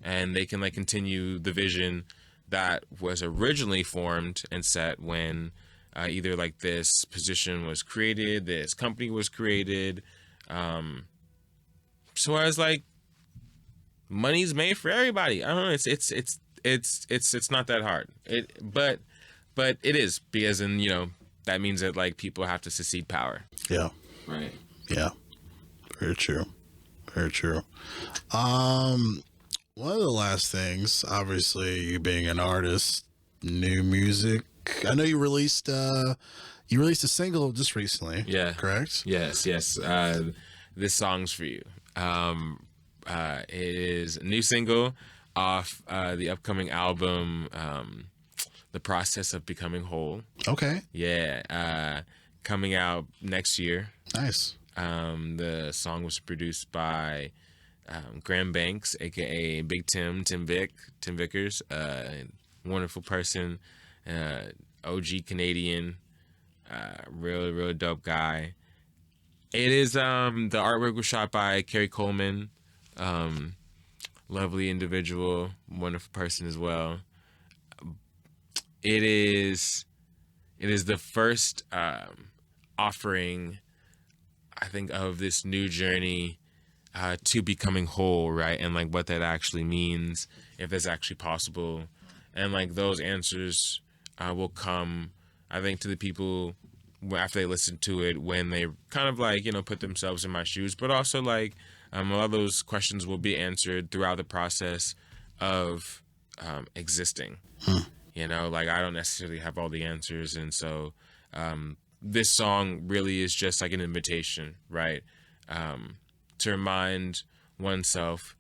And they can like continue the vision that was originally formed and set when either like this position was created, this company was created. So as like money's made for everybody. I don't know. It's not that hard. But it is, because then, you know, that means that like people have to secede power. Yeah. Right. Yeah. Very true. Very true. One of the last things, obviously, you being an artist, new music. I know you released a single just recently. Yeah. Correct? Yes. This Song's For You. It is a new single off the upcoming album, The Process of Becoming Whole. Okay. Yeah. Coming out next year. Nice. The song was produced by Graham Banks, aka Big Tim Vickers, wonderful person, OG Canadian, real dope guy. It is, the artwork was shot by Carrie Coleman, lovely individual, wonderful person as well. It is the first offering, I think, of this new journey to becoming whole, right? And like what that actually means, if that's actually possible. And like those answers will come, I think, to the people after they listen to it, when they kind of like, put themselves in my shoes, but also like a lot of those questions will be answered throughout the process of existing. Like I don't necessarily have all the answers. And so this song really is just like an invitation, right? To remind oneself,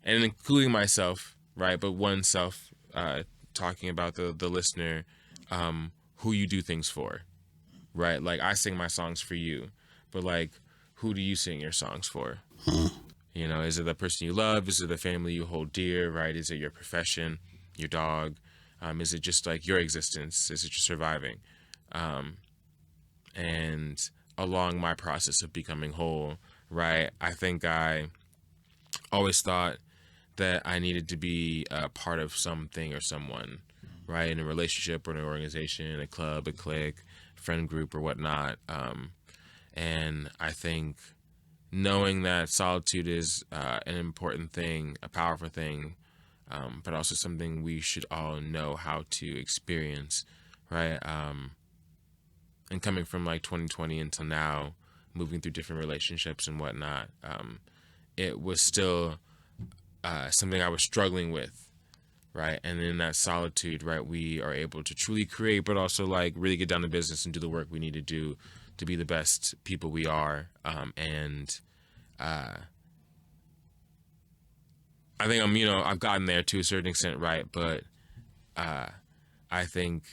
and including myself, right? But oneself, talking about the listener, who you do things for, right? Like I sing my songs for you, but like, who do you sing your songs for? Is it the person you love? Is it the family you hold dear, right? Is it your profession, your dog? Is it just like your existence? Is it just surviving? And along my process of becoming whole, right, I think I always thought that I needed to be a part of something or someone, right, in a relationship or an organization, a club, a clique, friend group or whatnot. And I think knowing that solitude is an important thing, a powerful thing, but also something we should all know how to experience, right? And coming from like 2020 until now, moving through different relationships and whatnot, it was still something I was struggling with, right? And in that solitude, right, we are able to truly create, but also like really get down to business and do the work we need to do to be the best people we are. I think I've gotten there to a certain extent, right? But I think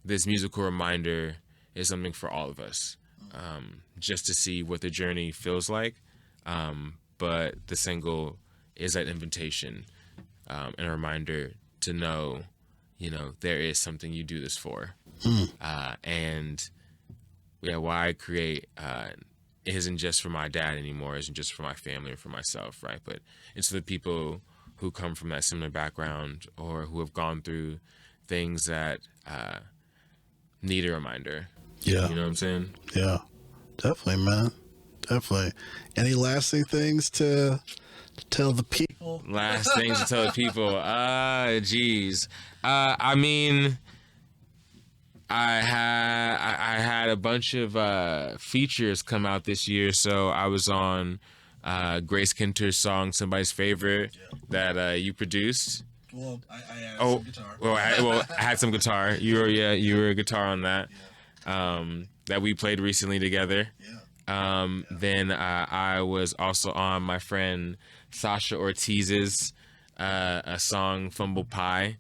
this musical reminder is something for all of us, just to see what the journey feels like. But the single is that invitation and a reminder to know, there is something you do this for. And why I create isn't just for my dad anymore, isn't just for my family or for myself, right? But it's for the people who come from that similar background or who have gone through things that need a reminder. Yeah. You know what I'm saying? Yeah, definitely, man. Definitely. Any lasting things to tell the people? Last things to tell the people. Geez. I mean, I had a bunch of features come out this year. So I was on Grace Kinter's song "Somebody's Favorite" that you produced. Well, I had some guitar. I had some guitar. You were a guitar on that. That we played recently together. Then I was also on my friend Sasha Ortiz's a song "Fumble Pie."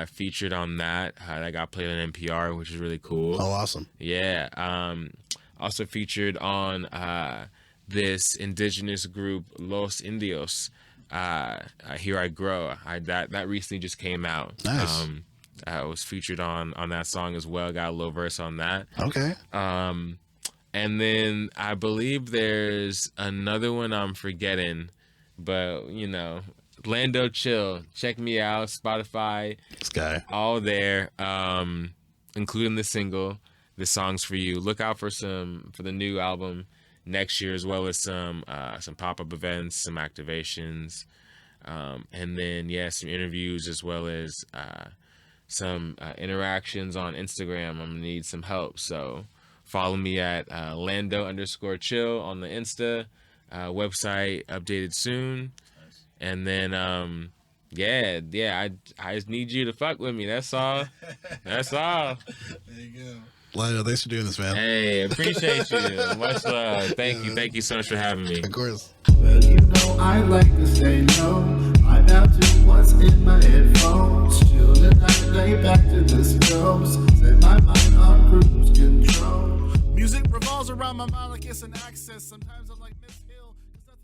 Featured on that. That got played on NPR, which is really cool. Oh, awesome. Yeah. Also featured on this indigenous group, Los Indios, Here I Grow. That recently just came out. Nice. I was featured on that song as well. Got a little verse on that. Okay. And then I believe there's another one I'm forgetting, but Lando Chill, check me out, Spotify, this guy, all there, including the single, "The Songs for You." Look out for the new album next year, as well as some pop-up events, some activations, and then some interviews, as well as some interactions on Instagram. I'm gonna need some help, so follow me at Lando_Chill on the Insta. Website updated soon. And then, I just need you to fuck with me. That's all. That's all. There you go. Lando, thanks for doing this, man. Hey, appreciate you. Much love. Thank you. Thank you so much for having me. Of course. Well, I like to say no. I'm out to what's in my headphones. Chill the night, lay back to this goes. Set my mind on cruise control. Music revolves around my mind like it's an access. Sometimes